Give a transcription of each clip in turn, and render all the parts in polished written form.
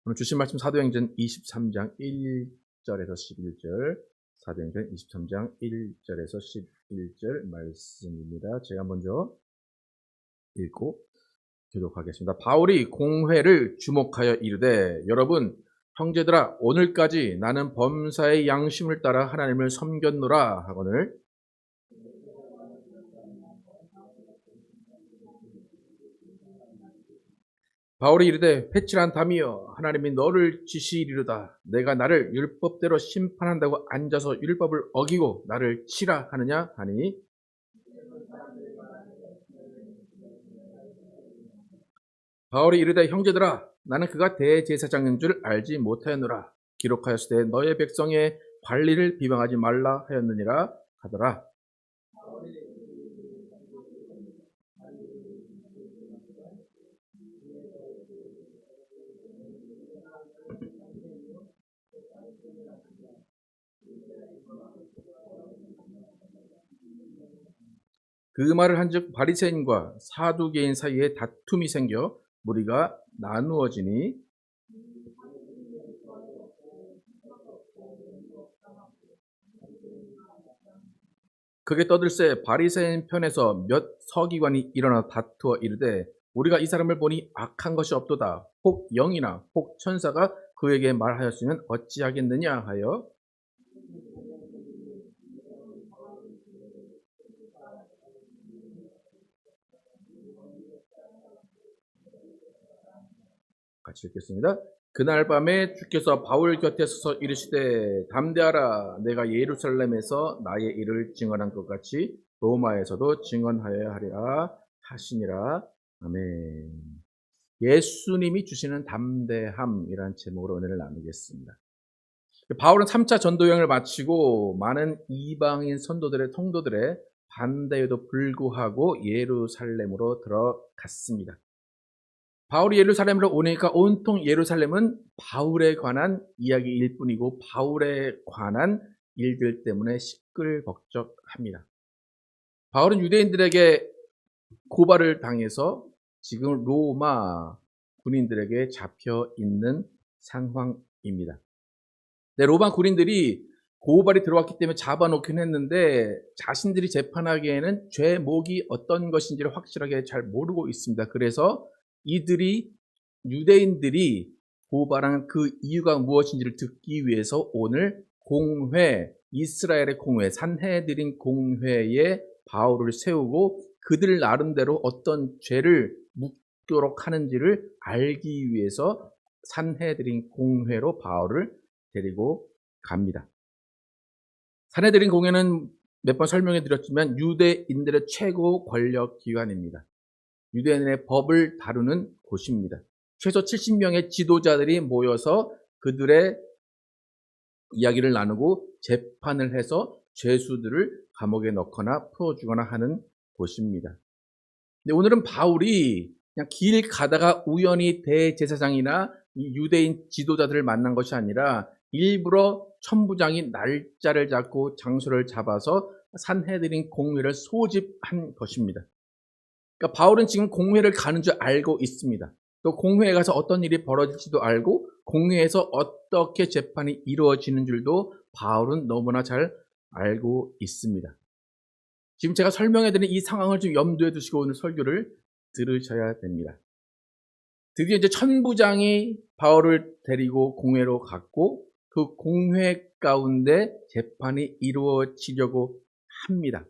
오늘 주신 말씀 사도행전 23장 1절에서 11절, 사도행전 23장 1절에서 11절 말씀입니다. 제가 먼저 읽고 교독하겠습니다. 바울이 공회를 주목하여 이르되, 여러분 형제들아, 오늘까지 나는 범사의 양심을 따라 하나님을 섬겼노라 하거늘, 바울이 이르되, 회칠한 담이여, 하나님이 너를 지시이리로다. 내가 나를 율법대로 심판한다고 앉아서 율법을 어기고 나를 치라 하느냐 하니, 바울이 이르되, 형제들아, 나는 그가 대제사장인 줄 알지 못하였노라. 기록하였으되 너의 백성의 관리를 비방하지 말라 하였느니라 하더라. 그 말을 한즉 바리새인과 사두개인 사이에 다툼이 생겨 무리가 나누어지니, 그게 떠들새 바리새인 편에서 몇 서기관이 일어나 다투어 이르되, 우리가 이 사람을 보니 악한 것이 없도다. 혹 영이나 혹 천사가 그에게 말하였으면 어찌하겠느냐 하여, 같이 읽겠습니다. 그날 밤에 주께서 바울 곁에 서서 이르시되, 담대하라. 내가 예루살렘에서 나의 일을 증언한 것 같이 로마에서도 증언하여야 하리라 하시니라. 아멘. 예수님이 주시는 담대함이라는 제목으로 은혜를 나누겠습니다. 바울은 3차 전도여행을 마치고 많은 이방인 성도들의 반대에도 불구하고 예루살렘으로 들어갔습니다. 바울이 예루살렘으로 오니까 온통 예루살렘은 바울에 관한 이야기일 뿐이고 바울에 관한 일들 때문에 시끌벅적합니다. 바울은 유대인들에게 고발을 당해서 지금 로마 군인들에게 잡혀 있는 상황입니다. 네, 로마 군인들이 고발이 들어왔기 때문에 잡아놓긴 했는데 자신들이 재판하기에는 죄목이 어떤 것인지를 확실하게 잘 모르고 있습니다. 그래서 유대인들이 고발한 그 이유가 무엇인지를 듣기 위해서 오늘 공회, 이스라엘의 공회, 산헤드린 공회에 바울을 세우고 그들 나름대로 어떤 죄를 묻도록 하는지를 알기 위해서 산헤드린 공회로 바울을 데리고 갑니다. 산헤드린 공회는 몇 번 설명해 드렸지만 유대인들의 최고 권력 기관입니다. 유대인의 법을 다루는 곳입니다. 최소 70명의 지도자들이 모여서 그들의 이야기를 나누고 재판을 해서 죄수들을 감옥에 넣거나 풀어주거나 하는 곳입니다. 근데 오늘은 바울이 그냥 길 가다가 우연히 대제사장이나 이 유대인 지도자들을 만난 것이 아니라 일부러 천부장이 날짜를 잡고 장소를 잡아서 산헤드린 공회를 소집한 것입니다. 그러니까 바울은 지금 공회를 가는 줄 알고 있습니다. 또 공회에 가서 어떤 일이 벌어질지도 알고 공회에서 어떻게 재판이 이루어지는 줄도 바울은 너무나 잘 알고 있습니다. 지금 제가 설명해드린 이 상황을 좀 염두에 두시고 오늘 설교를 들으셔야 됩니다. 드디어 이제 천부장이 바울을 데리고 공회로 갔고 그 공회 가운데 재판이 이루어지려고 합니다.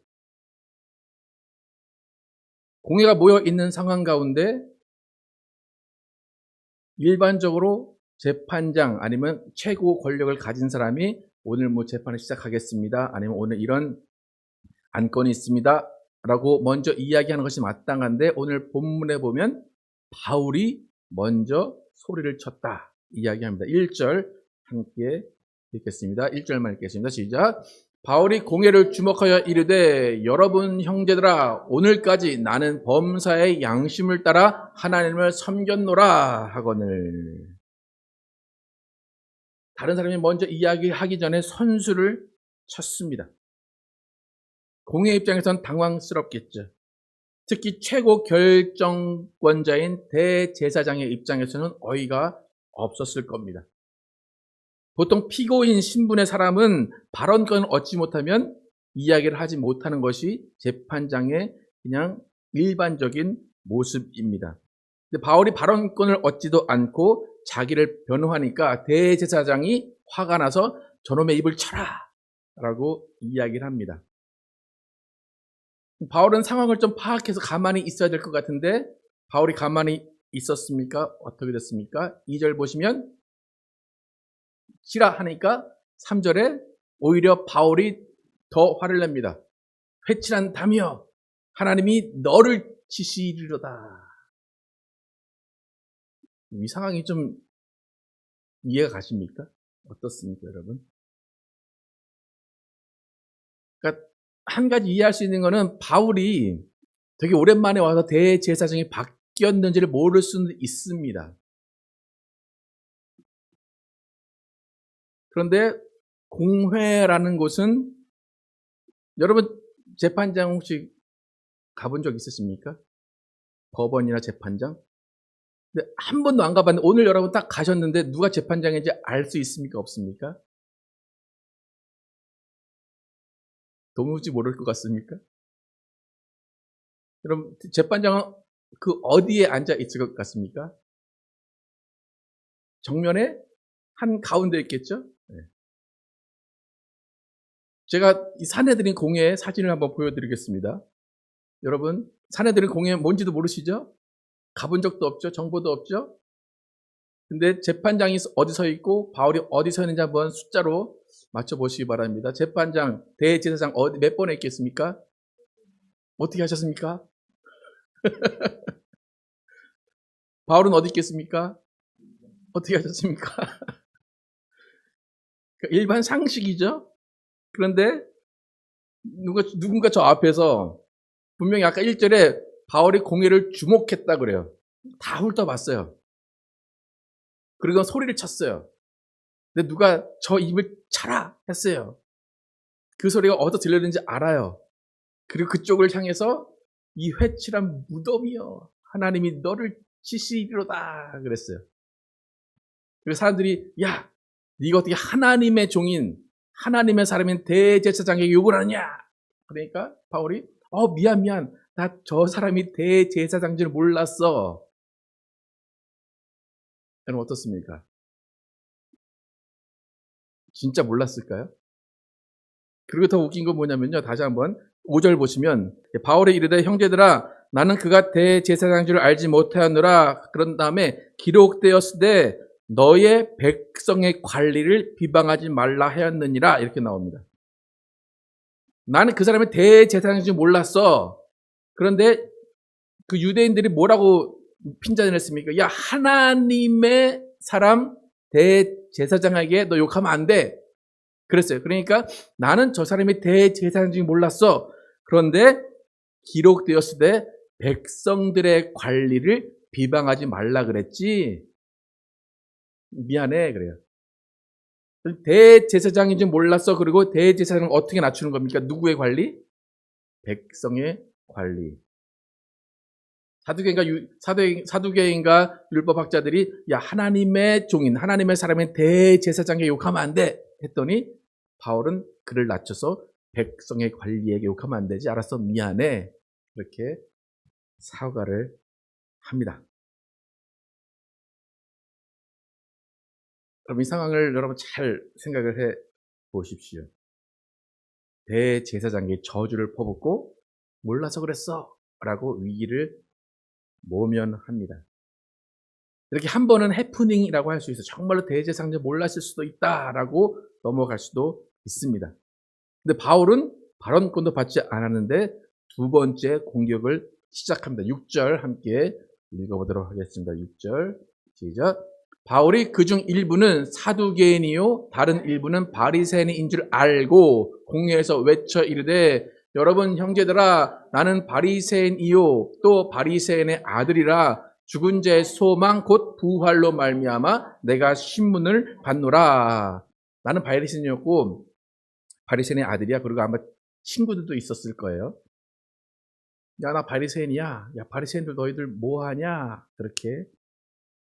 공회가 모여 있는 상황 가운데 일반적으로 재판장 아니면 최고 권력을 가진 사람이 오늘 재판을 시작하겠습니다. 아니면 오늘 이런 안건이 있습니다. 라고 먼저 이야기하는 것이 마땅한데 오늘 본문에 보면 바울이 먼저 소리를 쳤다 이야기합니다. 1절 함께 읽겠습니다. 1절만 읽겠습니다. 시작. 바울이 공회를 주목하여 이르되, 여러분 형제들아, 오늘까지 나는 범사의 양심을 따라 하나님을 섬겼노라 하거늘. 다른 사람이 먼저 이야기하기 전에 선수를 쳤습니다. 공회 입장에선 당황스럽겠죠. 특히 최고 결정권자인 대제사장의 입장에서는 어이가 없었을 겁니다. 보통 피고인 신분의 사람은 발언권을 얻지 못하면 이야기를 하지 못하는 것이 재판장의 그냥 일반적인 모습입니다. 근데 바울이 발언권을 얻지도 않고 자기를 변호하니까 대제사장이 화가 나서 저놈의 입을 쳐라 라고 이야기를 합니다. 바울은 상황을 좀 파악해서 가만히 있어야 될 것 같은데 바울이 가만히 있었습니까? 어떻게 됐습니까? 2절 보시면 치라 하니까 3절에 오히려 바울이 더 화를 냅니다. 회칠한다며 하나님이 너를 치시리로다. 이 상황이 좀 이해가 가십니까? 어떻습니까, 여러분? 그러니까 한 가지 이해할 수 있는 거는 바울이 되게 오랜만에 와서 대제사장이 바뀌었는지를 모를 수는 있습니다. 그런데 공회라는 곳은 여러분 재판장 혹시 가본 적 있으십니까? 법원이나 재판장? 근데 한 번도 안 가봤는데 오늘 여러분 딱 가셨는데 누가 재판장인지 알 수 있습니까? 없습니까? 도무지 모를 것 같습니까? 여러분 재판장은 그 어디에 앉아 있을 것 같습니까? 정면에 한 가운데 있겠죠? 네. 제가 이 사내들인 공회의 사진을 한번 보여드리겠습니다. 여러분 사내들인 공회 뭔지도 모르시죠? 가본 적도 없죠? 정보도 없죠? 근데 재판장이 어디 서 있고 바울이 어디 서 있는지 한번 숫자로 맞춰보시기 바랍니다. 재판장, 대제사장 어디 몇 번에 있겠습니까? 어떻게 하셨습니까? 바울은 어디 있겠습니까? 어떻게 하셨습니까? 일반 상식이죠? 그런데 누군가 저 앞에서 분명히 아까 1절에 바울이 공회를 주목했다 그래요. 다 훑어봤어요. 그리고 소리를 쳤어요. 근데 누가 저 입을 차라 했어요. 그 소리가 어디서 들렸는지 알아요. 그리고 그쪽을 향해서 이 회칠한 무덤이여 하나님이 너를 치시리로다 그랬어요. 그래서 사람들이 야 네가 어떻게 하나님의 종인 하나님의 사람인 대제사장에게 욕을 하느냐. 그러니까 바울이 미안 나 저 사람이 대제사장인 줄 몰랐어. 여러분 어떻습니까? 진짜 몰랐을까요? 그리고 더 웃긴 건 뭐냐면요. 다시 한번 5절 보시면 바울이 이르되 형제들아 나는 그가 대제사장인 줄 알지 못하였노라. 그런 다음에 기록되었으되 너의 백성의 관리를 비방하지 말라 하였느니라 이렇게 나옵니다. 나는 그 사람이 대제사장인 줄 몰랐어. 그런데 그 유대인들이 뭐라고 핀잔을 했습니까? 야 하나님의 사람 대제사장에게 너 욕하면 안 돼. 그랬어요. 그러니까 나는 저 사람이 대제사장인 줄 몰랐어. 그런데 기록되었을 때 백성들의 관리를 비방하지 말라 그랬지. 미안해 그래요. 대제사장인 줄 몰랐어. 그리고 대제사장을 어떻게 낮추는 겁니까? 누구의 관리? 백성의 관리. 사두개인가 율법학자들이 야 하나님의 종인 하나님의 사람인 대제사장에게 욕하면 안 돼 했더니 바울은 그를 낮춰서 백성의 관리에게 욕하면 안 되지. 알았어 미안해 이렇게 사과를 합니다. 그럼 이 상황을 여러분 잘 생각을 해 보십시오. 대제사장에게 저주를 퍼붓고 몰라서 그랬어 라고 위기를 모면합니다. 이렇게 한 번은 해프닝이라고 할 수 있어요. 정말로 대제사장을 몰랐을 수도 있다라고 넘어갈 수도 있습니다. 근데 바울은 발언권도 받지 않았는데 두 번째 공격을 시작합니다. 6절 함께 읽어보도록 하겠습니다. 6절 시작. 바울이 그중 일부는 사두개인이요 다른 일부는 바리새인인 줄 알고 공회에서 외쳐 이르되 여러분 형제들아 나는 바리새인이요 또 바리새인의 아들이라 죽은 자의 소망 곧 부활로 말미암아 내가 신문을 받노라. 나는 바리새인이었고 바리새인의 아들이야. 그리고 아마 친구들도 있었을 거예요. 야 나 바리새인이야. 야 바리새인들 너희들 뭐하냐 그렇게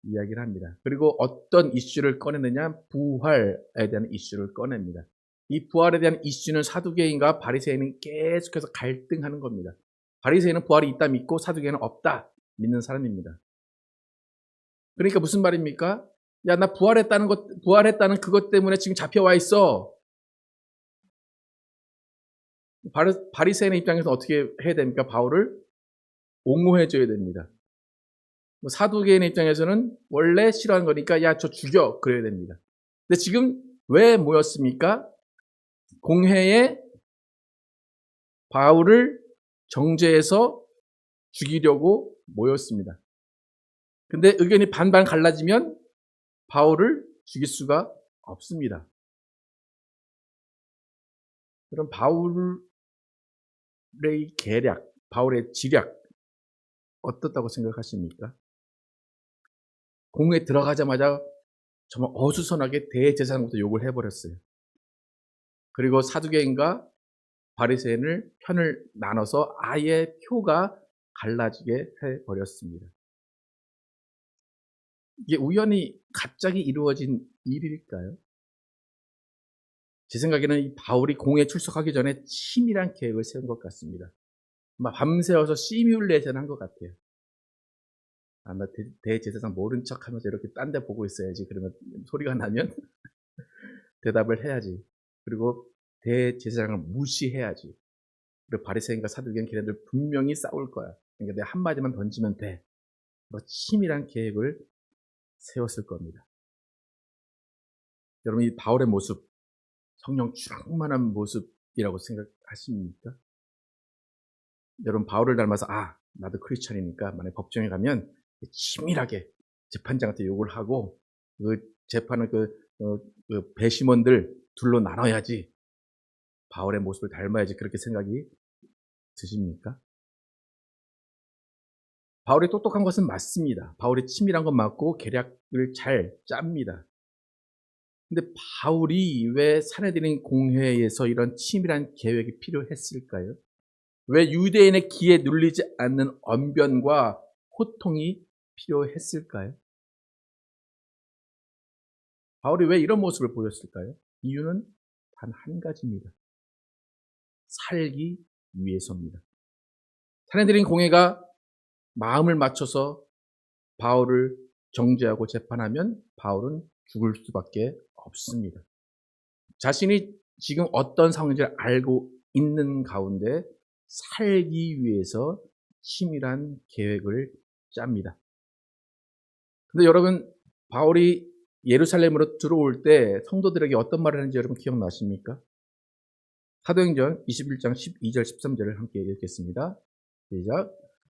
이야기를 합니다. 그리고 어떤 이슈를 꺼내느냐? 부활에 대한 이슈를 꺼냅니다. 이 부활에 대한 이슈는 사두개인과 바리새인은 계속해서 갈등하는 겁니다. 바리새인은 부활이 있다 믿고 사두개인은 없다 믿는 사람입니다. 그러니까 무슨 말입니까? 야, 나 부활했다는 그것 때문에 지금 잡혀와 있어. 바리새인의 입장에서 어떻게 해야 됩니까? 바울을 옹호해줘야 됩니다. 사두개인의 입장에서는 원래 싫어하는 거니까 야, 저 죽여 그래야 됩니다. 근데 지금 왜 모였습니까? 공회에 바울을 정죄해서 죽이려고 모였습니다. 근데 의견이 반반 갈라지면 바울을 죽일 수가 없습니다. 그럼 바울의 계략, 바울의 지략 어떻다고 생각하십니까? 공회에 들어가자마자 정말 어수선하게 대제사장부터 욕을 해버렸어요. 그리고 사두개인과 바리새인을 편을 나눠서 아예 표가 갈라지게 해버렸습니다. 이게 우연히 갑자기 이루어진 일일까요? 제 생각에는 이 바울이 공회에 출석하기 전에 치밀한 계획을 세운 것 같습니다. 막 밤새워서 시뮬레이션 한 것 같아요. 나 대제사장 모른 척 하면서 이렇게 딴 데 보고 있어야지. 그러면 소리가 나면 대답을 해야지. 그리고 대제사장을 무시해야지. 그리고 바리새인과 사두개인 걔네들 분명히 싸울 거야. 그러니까 내가 한마디만 던지면 돼. 치밀한 계획을 세웠을 겁니다. 여러분, 이 바울의 모습, 성령 충만한 모습이라고 생각하십니까? 여러분, 바울을 닮아서 나도 크리스찬이니까 만약에 법정에 가면 치밀하게 재판장한테 욕을 하고 그 재판을 그 배심원들 둘로 나눠야지, 바울의 모습을 닮아야지, 그렇게 생각이 드십니까? 바울이 똑똑한 것은 맞습니다. 바울이 치밀한 건 맞고 계략을 잘 짭니다. 근데 바울이 왜 산헤드린 공회에서 이런 치밀한 계획이 필요했을까요? 왜 유대인의 기에 눌리지 않는 언변과 호통이 필요했을까요? 바울이 왜 이런 모습을 보였을까요? 이유는 단 한 가지입니다. 살기 위해서입니다. 산헤드린 공회가 마음을 맞춰서 바울을 정죄하고 재판하면 바울은 죽을 수밖에 없습니다. 자신이 지금 어떤 상황인지를 알고 있는 가운데 살기 위해서 치밀한 계획을 짭니다. 근데 여러분, 바울이 예루살렘으로 들어올 때 성도들에게 어떤 말을 하는지 여러분 기억나십니까? 사도행전 21장 12절 13절을 함께 읽겠습니다. 시작.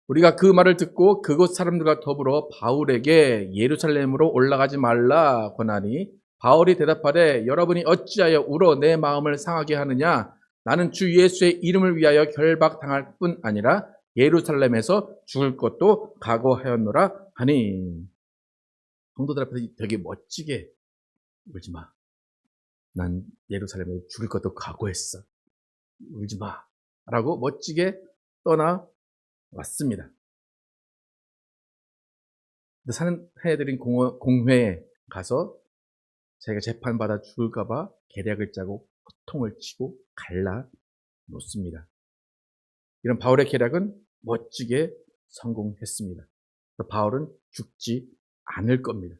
우리가 그 말을 듣고 그곳 사람들과 더불어 바울에게 예루살렘으로 올라가지 말라 권하니 바울이 대답하되 여러분이 어찌하여 울어 내 마음을 상하게 하느냐? 나는 주 예수의 이름을 위하여 결박당할 뿐 아니라 예루살렘에서 죽을 것도 각오하였노라 하니. 성도들 앞에서 되게 멋지게 울지 마. 난 예루살렘에 죽을 것도 각오했어. 울지 마. 라고 멋지게 떠나왔습니다. 산헤드린 공회에 가서 자기가 재판받아 죽을까봐 계략을 짜고 호통을 치고 갈라 놓습니다. 이런 바울의 계략은 멋지게 성공했습니다. 바울은 죽지 않을 겁니다.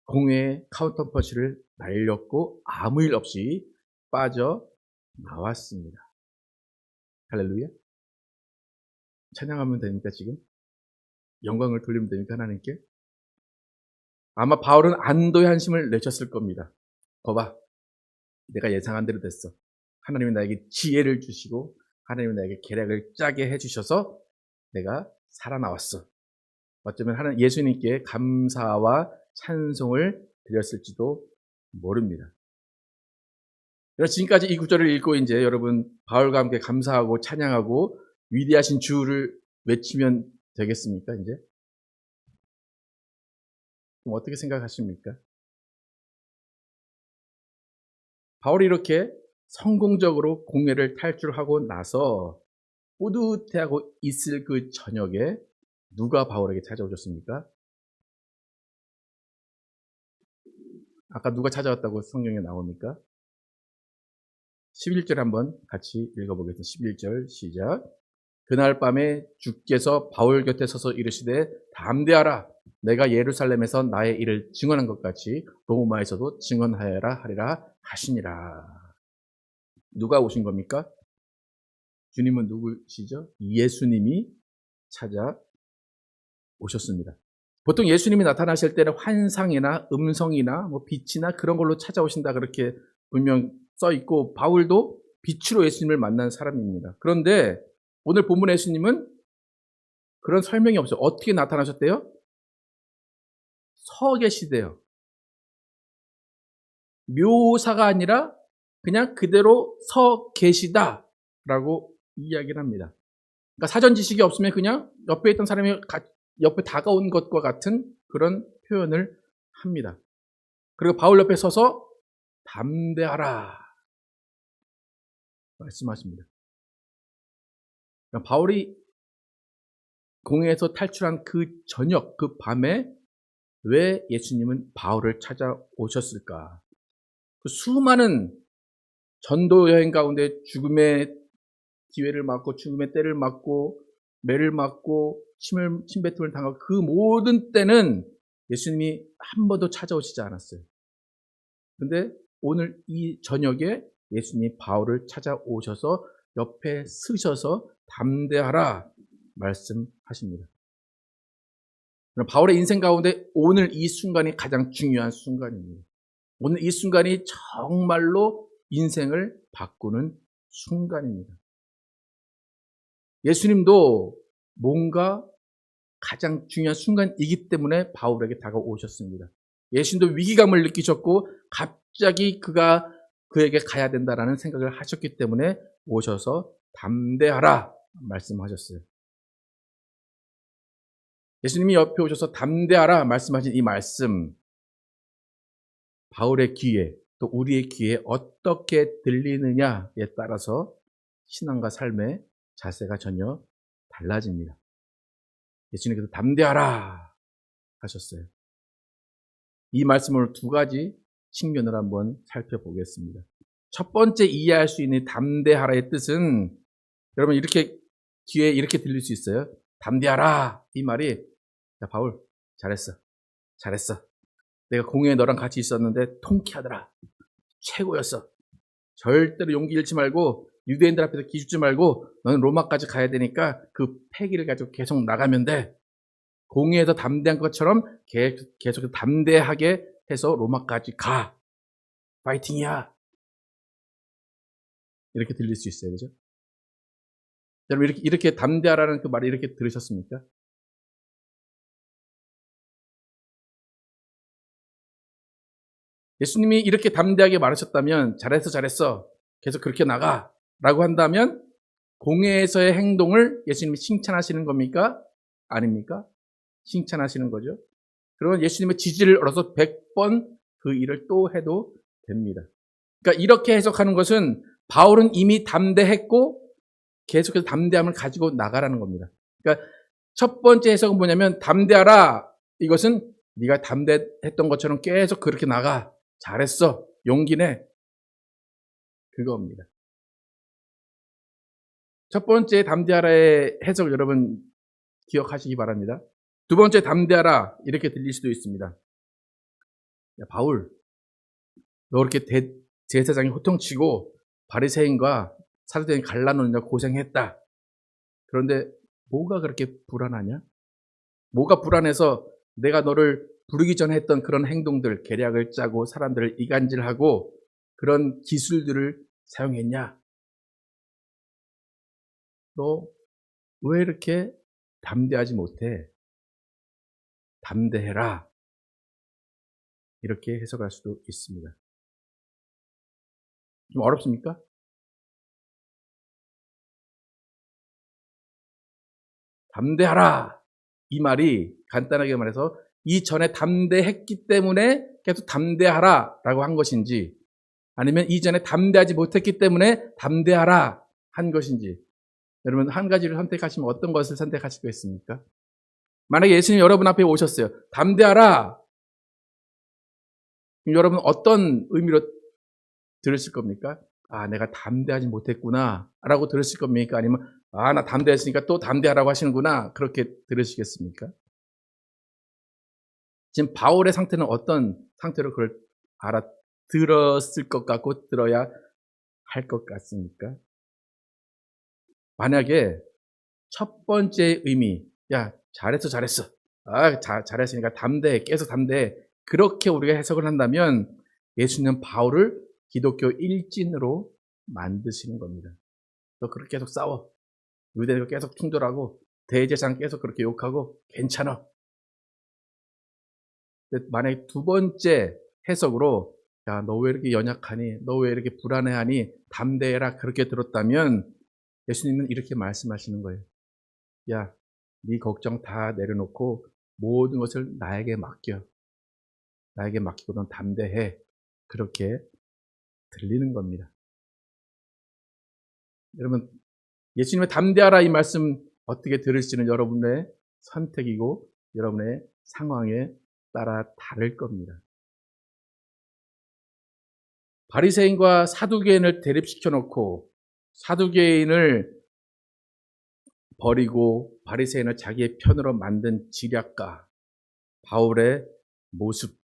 공회에 카운터펀치를 날렸고 아무 일 없이 빠져나왔습니다. 할렐루야. 찬양하면 됩니까 지금? 영광을 돌리면 됩니까 하나님께? 아마 바울은 안도의 한심을 내셨을 겁니다. 거봐, 내가 예상한 대로 됐어. 하나님이 나에게 지혜를 주시고 하나님이 나에게 계략을 짜게 해주셔서 내가 살아나왔어. 어쩌면 예수님께 감사와 찬송을 드렸을지도 모릅니다. 지금까지 이 구절을 읽고 이제 여러분 바울과 함께 감사하고 찬양하고 위대하신 주를 외치면 되겠습니까? 이제 그럼 어떻게 생각하십니까? 바울이 이렇게 성공적으로 공회를 탈출하고 나서 뿌듯해하고 있을 그 저녁에 누가 바울에게 찾아오셨습니까? 아까 누가 찾아왔다고 성경에 나옵니까? 11절 한번 같이 읽어보겠습니다. 11절 시작. 그날 밤에 주께서 바울 곁에 서서 이르시되 담대하라. 내가 예루살렘에서 나의 일을 증언한 것 같이 로마에서도 증언하여라 하리라 하시니라. 누가 오신 겁니까? 주님은 누구시죠? 예수님이 찾아오셨습니다. 보통 예수님이 나타나실 때는 환상이나 음성이나 뭐 빛이나 그런 걸로 찾아오신다 그렇게 분명 써 있고 바울도 빛으로 예수님을 만난 사람입니다. 그런데 오늘 본문 예수님은 그런 설명이 없어요. 어떻게 나타나셨대요? 서 계시대요. 묘사가 아니라 그냥 그대로 서 계시다라고 이야기를 합니다. 그러니까 사전 지식이 없으면 그냥 옆에 있던 사람이 옆에 다가온 것과 같은 그런 표현을 합니다. 그리고 바울 옆에 서서 담대하라 말씀하십니다. 그러니까 바울이 공회에서 탈출한 그 저녁, 그 밤에 왜 예수님은 바울을 찾아오셨을까? 그 수많은 전도 여행 가운데 죽음의 기회를 맞고 죽음의 때를 맞고 매를 맞고 침뱉음을 당하고 그 모든 때는 예수님이 한 번도 찾아오시지 않았어요. 그런데 오늘 이 저녁에 예수님이 바울을 찾아오셔서 옆에 서셔서 담대하라 말씀하십니다. 바울의 인생 가운데 오늘 이 순간이 가장 중요한 순간입니다. 오늘 이 순간이 정말로 인생을 바꾸는 순간입니다. 예수님도 뭔가 가장 중요한 순간이기 때문에 바울에게 다가오셨습니다. 예수님도 위기감을 느끼셨고 갑자기 그에게 가야 된다라는 생각을 하셨기 때문에 오셔서 담대하라 말씀하셨어요. 예수님이 옆에 오셔서 담대하라 말씀하신 이 말씀, 바울의 귀에 또 우리의 귀에 어떻게 들리느냐에 따라서 신앙과 삶의 자세가 전혀 달라집니다. 예수님께서 담대하라 하셨어요. 이 말씀을 두 가지 측면을 한번 살펴보겠습니다. 첫 번째 이해할 수 있는 담대하라의 뜻은 여러분 이렇게 귀에 이렇게 들릴 수 있어요. 담대하라 이 말이 야 바울 잘했어. 내가 공회에 너랑 같이 있었는데 통쾌하더라. 최고였어. 절대로 용기 잃지 말고 유대인들 앞에서 기죽지 말고 너는 로마까지 가야 되니까 그 패기를 가지고 계속 나가면 돼. 공회에서 담대한 것처럼 계속 담대하게 해서 로마까지 가. 파이팅이야. 이렇게 들릴 수 있어요. 그죠? 여러분 이렇게 담대하라는 그 말을 이렇게 들으셨습니까? 예수님이 이렇게 담대하게 말하셨다면 잘했어. 계속 그렇게 나가. 라고 한다면 공회에서의 행동을 예수님이 칭찬하시는 겁니까? 아닙니까? 칭찬하시는 거죠. 그러면 예수님의 지지를 얻어서 100번 그 일을 또 해도 됩니다. 그러니까 이렇게 해석하는 것은 바울은 이미 담대했고 계속해서 담대함을 가지고 나가라는 겁니다. 그러니까 첫 번째 해석은 뭐냐면 담대하라. 이것은 네가 담대했던 것처럼 계속 그렇게 나가. 잘했어. 용기 내. 그겁니다. 첫 번째 담대하라의 해석 여러분 기억하시기 바랍니다. 두 번째 담대하라 이렇게 들릴 수도 있습니다. 야, 바울 너 그렇게 제사장이 호통치고 바리새인과 사두개인 갈라놓느냐 고생했다. 그런데 뭐가 그렇게 불안하냐? 뭐가 불안해서 내가 너를 부르기 전에 했던 그런 행동들, 계략을 짜고 사람들을 이간질하고 그런 기술들을 사용했냐? 너 왜 이렇게 담대하지 못해? 담대해라. 이렇게 해석할 수도 있습니다. 좀 어렵습니까? 담대하라. 이 말이 간단하게 말해서 이전에 담대했기 때문에 계속 담대하라 라고 한 것인지 아니면 이전에 담대하지 못했기 때문에 담대하라 한 것인지 여러분 한 가지를 선택하시면 어떤 것을 선택하시겠습니까? 만약에 예수님이 여러분 앞에 오셨어요. 담대하라. 여러분 어떤 의미로 들으실 겁니까? 아, 내가 담대하지 못했구나 라고 들으실 겁니까? 아니면 아, 나 담대했으니까 또 담대하라고 하시는구나 그렇게 들으시겠습니까? 지금 바울의 상태는 어떤 상태로 그걸 알아들었을 것 같고 들어야 할 것 같습니까? 만약에 첫 번째 의미, 야, 잘했어, 잘했어. 아, 잘했으니까 담대해, 계속 담대해. 그렇게 우리가 해석을 한다면 예수님은 바울을 기독교 일진으로 만드시는 겁니다. 너 그렇게 계속 싸워. 유대인과 계속 충돌하고 대제사장 계속 그렇게 욕하고 괜찮아. 만약에 두 번째 해석으로 야, 너 왜 이렇게 연약하니? 너 왜 이렇게 불안해하니? 담대해라. 그렇게 들었다면 예수님은 이렇게 말씀하시는 거예요. 야, 네 걱정 다 내려놓고 모든 것을 나에게 맡겨. 나에게 맡기고 넌 담대해. 그렇게 들리는 겁니다. 여러분, 예수님의 담대하라 이 말씀 어떻게 들을지는 여러분의 선택이고 여러분의 상황에 따라 다를 겁니다. 바리새인과 사두개인을 대립시켜 놓고 사두개인을 버리고 바리새인을 자기의 편으로 만든 지략가 바울의 모습,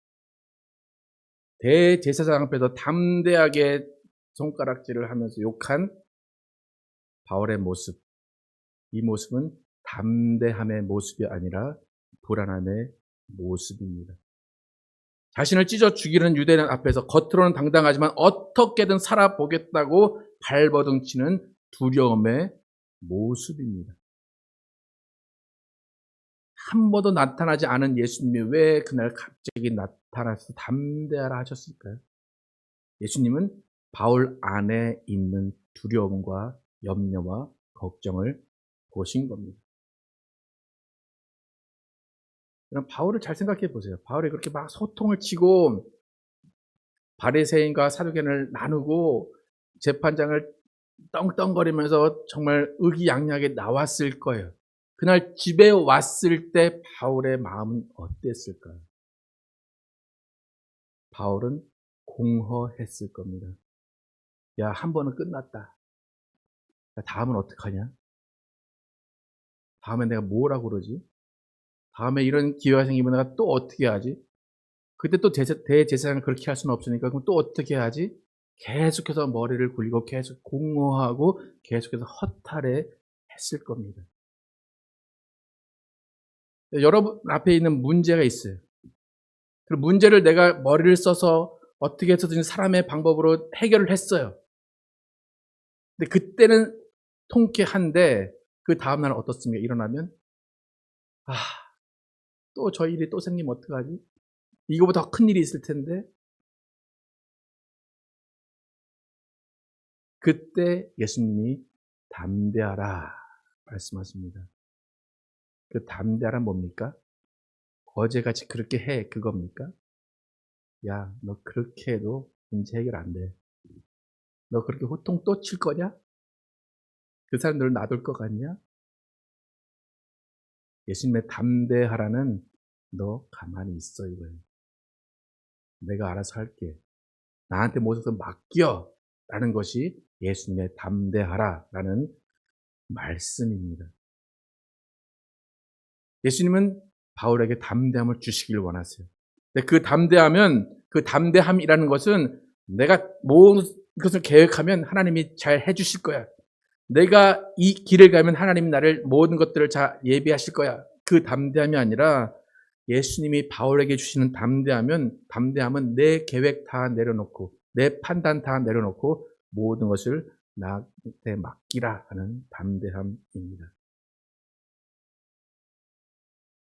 대제사장 앞에서 담대하게 손가락질을 하면서 욕한 바울의 모습, 이 모습은 담대함의 모습이 아니라 불안함의 모습입니다. 자신을 찢어 죽이는 유대인 앞에서 겉으로는 당당하지만 어떻게든 살아보겠다고 발버둥치는 두려움의 모습입니다. 한 번도 나타나지 않은 예수님이 왜 그날 갑자기 나타나서 담대하라 하셨을까요? 예수님은 바울 안에 있는 두려움과 염려와 걱정을 보신 겁니다. 그럼 바울을 잘 생각해 보세요. 바울이 그렇게 막 소통을 치고 바리새인과 사두개인을 나누고 재판장을 떵떵거리면서 정말 의기양양하게 나왔을 거예요. 그날 집에 왔을 때 바울의 마음은 어땠을까요? 바울은 공허했을 겁니다. 야, 한 번은 끝났다. 야, 다음은 어떡하냐? 다음에 내가 뭐라고 그러지? 다음에 이런 기회가 생기면 내가 또 어떻게 하지? 그때 또 대제사장을 그렇게 할 수는 없으니까 그럼 또 어떻게 하지? 계속해서 머리를 굴리고 계속 공허하고 계속해서 허탈해 했을 겁니다. 여러분 앞에 있는 문제가 있어요. 그 문제를 내가 머리를 써서 어떻게 해서든 사람의 방법으로 해결을 했어요. 근데 그때는 통쾌한데 그 다음날 어떻습니까? 일어나면 아, 또 저 일이 또 생기면 어떡하지? 이거보다 더 큰 일이 있을 텐데 그때 예수님이 담대하라 말씀하십니다. 그 담대하라 뭡니까? 어제같이 그렇게 해 그겁니까? 야, 너 그렇게 해도 문제 해결 안 돼. 너 그렇게 호통 또 칠 거냐? 그 사람들을 놔둘 것 같냐? 예수님의 담대하라는 너 가만히 있어 이거예요. 내가 알아서 할게. 나한테 모셔서 맡겨 라는 것이 예수님의 담대하라 라는 말씀입니다. 예수님은 바울에게 담대함을 주시길 원하세요. 근데 그 담대하면 그 담대함이라는 것은 내가 모든 것을 계획하면 하나님이 잘 해주실 거야. 내가 이 길을 가면 하나님이 나를 모든 것들을 잘 예비하실 거야. 그 담대함이 아니라 예수님이 바울에게 주시는 담대함은 내 계획 다 내려놓고 내 판단 다 내려놓고 모든 것을 나한테 맡기라 하는 담대함입니다.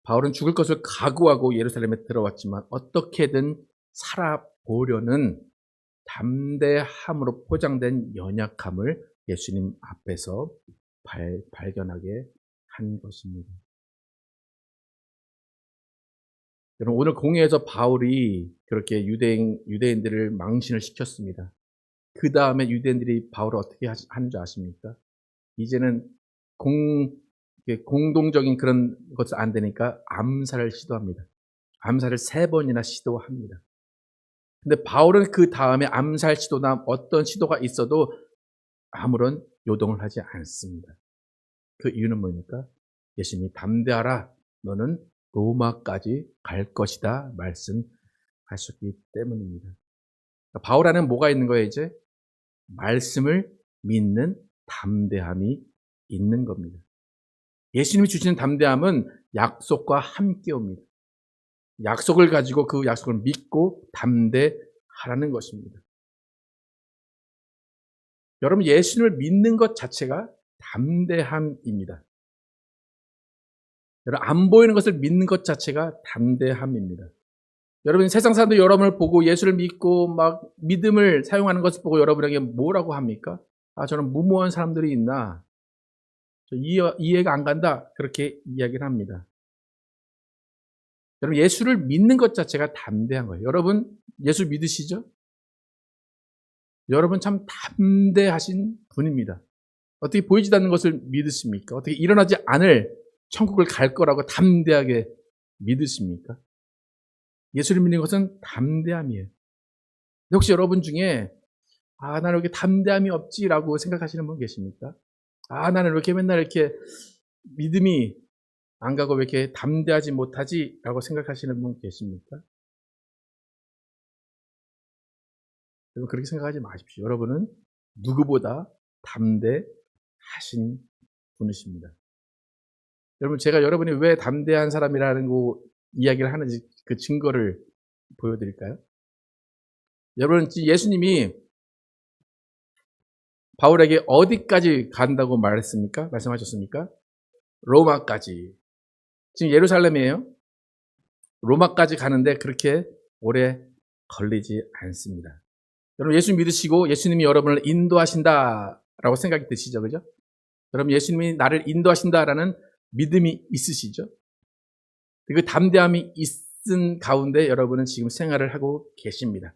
바울은 죽을 것을 각오하고 예루살렘에 들어왔지만 어떻게든 살아보려는 담대함으로 포장된 연약함을 예수님 앞에서 발견하게 한 것입니다. 여러분, 오늘 공회에서 바울이 그렇게 유대인들을 망신을 시켰습니다. 그 다음에 유대인들이 바울을 어떻게 하는 줄 아십니까? 이제는 공동적인 그런 것이 안 되니까 암살을 시도합니다. 암살을 3번이나 시도합니다. 근데 바울은 그 다음에 암살 시도나 어떤 시도가 있어도 아무런 요동을 하지 않습니다. 그 이유는 뭡니까? 예수님이 담대하라. 너는 로마까지 갈 것이다. 말씀하셨기 때문입니다. 바울 안에는 뭐가 있는 거예요, 이제? 말씀을 믿는 담대함이 있는 겁니다. 예수님이 주시는 담대함은 약속과 함께 옵니다. 약속을 가지고 그 약속을 믿고 담대하라는 것입니다. 여러분, 예수님을 믿는 것 자체가 담대함입니다. 여러분, 안 보이는 것을 믿는 것 자체가 담대함입니다. 여러분, 세상 사람들이 여러분을 보고 예수를 믿고 막 믿음을 사용하는 것을 보고 여러분에게 뭐라고 합니까? 아, 저는 무모한 사람들이 있나? 이해가 안 간다. 그렇게 이야기를 합니다. 여러분, 예수를 믿는 것 자체가 담대한 거예요. 여러분, 예수 믿으시죠? 여러분 참 담대하신 분입니다. 어떻게 보이지도 않는 것을 믿으십니까? 어떻게 일어나지 않을 천국을 갈 거라고 담대하게 믿으십니까? 예수를 믿는 것은 담대함이에요. 혹시 여러분 중에 나는 왜 이렇게 담대함이 없지라고 생각하시는 분 계십니까? 나는 왜 이렇게 맨날 이렇게 믿음이 안 가고 왜 이렇게 담대하지 못하지라고 생각하시는 분 계십니까? 여러분 그렇게 생각하지 마십시오. 여러분은 누구보다 담대하신 분이십니다. 여러분 제가 여러분이 왜 담대한 사람이라는 거 이야기를 하는지 그 증거를 보여드릴까요? 여러분 예수님이 바울에게 어디까지 간다고 말했습니까? 말씀하셨습니까? 로마까지. 지금 예루살렘이에요. 로마까지 가는데 그렇게 오래 걸리지 않습니다. 여러분 예수 믿으시고 예수님이 여러분을 인도하신다라고 생각이 드시죠? 그죠? 여러분 예수님이 나를 인도하신다라는 믿음이 있으시죠? 그 담대함이 있은 가운데 여러분은 지금 생활을 하고 계십니다.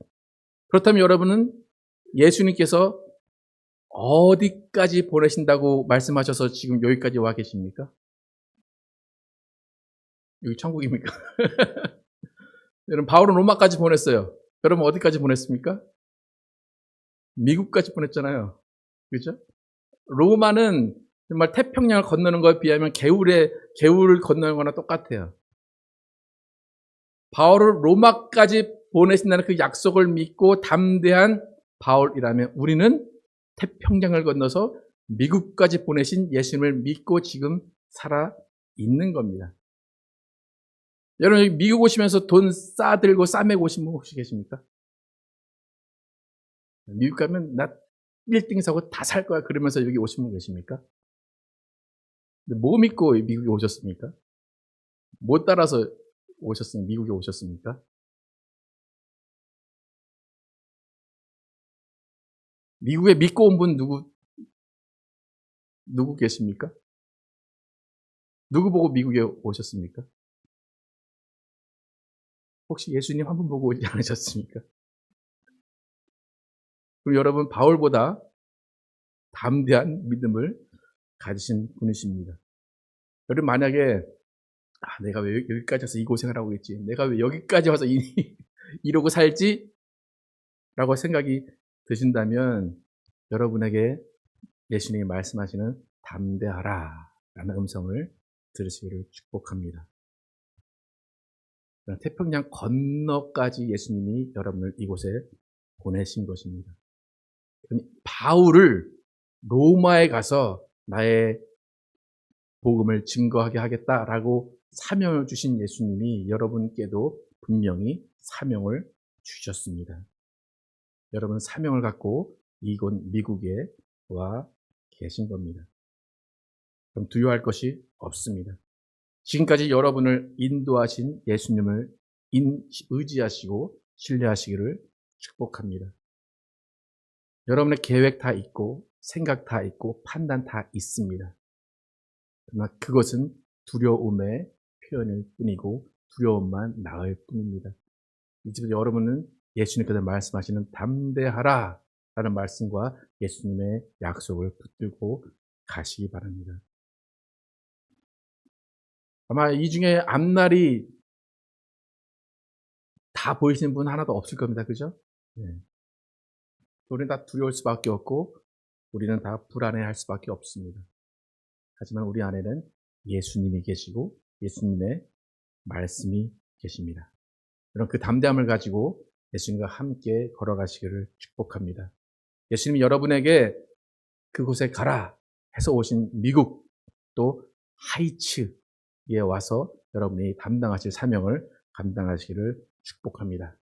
그렇다면 여러분은 예수님께서 어디까지 보내신다고 말씀하셔서 지금 여기까지 와 계십니까? 여기 천국입니까? 여러분 바울은 로마까지 보냈어요. 여러분 어디까지 보냈습니까? 미국까지 보냈잖아요. 그렇죠? 로마는 정말 태평양을 건너는 것에 비하면 개울을 건너는 거나 똑같아요. 바울을 로마까지 보내신다는 그 약속을 믿고 담대한 바울이라면 우리는 태평양을 건너서 미국까지 보내신 예수님을 믿고 지금 살아 있는 겁니다. 여러분 미국 오시면서 돈 싸들고 싸매고 오신 분 혹시 계십니까? 미국 가면 나 1등 사고 다 살 거야 그러면서 여기 오신 분 계십니까? 뭐 믿고 미국에 오셨습니까? 뭐 따라서 오셨습니까? 미국에 오셨습니까? 미국에 믿고 온 분 누구 계십니까? 누구 보고 미국에 오셨습니까? 혹시 예수님 한 분 보고 오지 않으셨습니까? 그럼 여러분 바울보다 담대한 믿음을 가지신 분이십니다. 여러분 만약에 내가 왜 여기까지 와서 이 고생을 하고 있지? 내가 왜 여기까지 와서 이러고 살지? 라고 생각이 드신다면 여러분에게 예수님이 말씀하시는 담대하라 라는 음성을 들으시기를 축복합니다. 태평양 건너까지 예수님이 여러분을 이곳에 보내신 것입니다. 바울을 로마에 가서 나의 복음을 증거하게 하겠다라고 사명을 주신 예수님이 여러분께도 분명히 사명을 주셨습니다. 여러분 사명을 갖고 이곳 미국에 와 계신 겁니다. 그럼 두려워할 것이 없습니다. 지금까지 여러분을 인도하신 예수님을 의지하시고 신뢰하시기를 축복합니다. 여러분의 계획 다 있고 생각 다 있고 판단 다 있습니다. 그러나 그것은 두려움의 표현일 뿐이고 두려움만 나을 뿐입니다. 이제 여러분은 예수님께서 말씀하시는 담대하라 라는 말씀과 예수님의 약속을 붙들고 가시기 바랍니다. 아마 이 중에 앞날이 다 보이시는 분 하나도 없을 겁니다. 그죠? 네. 우리는 다 두려울 수밖에 없고 우리는 다 불안해할 수밖에 없습니다. 하지만 우리 안에는 예수님이 계시고 예수님의 말씀이 계십니다. 여러분 그 담대함을 가지고 예수님과 함께 걸어가시기를 축복합니다. 예수님이 여러분에게 그곳에 가라 해서 오신 미국 또 하이츠에 와서 여러분이 담당하실 사명을 감당하시기를 축복합니다.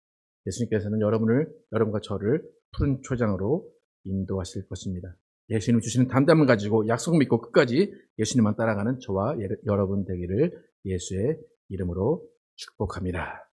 예수님께서는 여러분과 저를 푸른 초장으로 인도하실 것입니다. 예수님 주시는 담담을 가지고 약속 믿고 끝까지 예수님만 따라가는 저와 여러분 되기를 예수의 이름으로 축복합니다.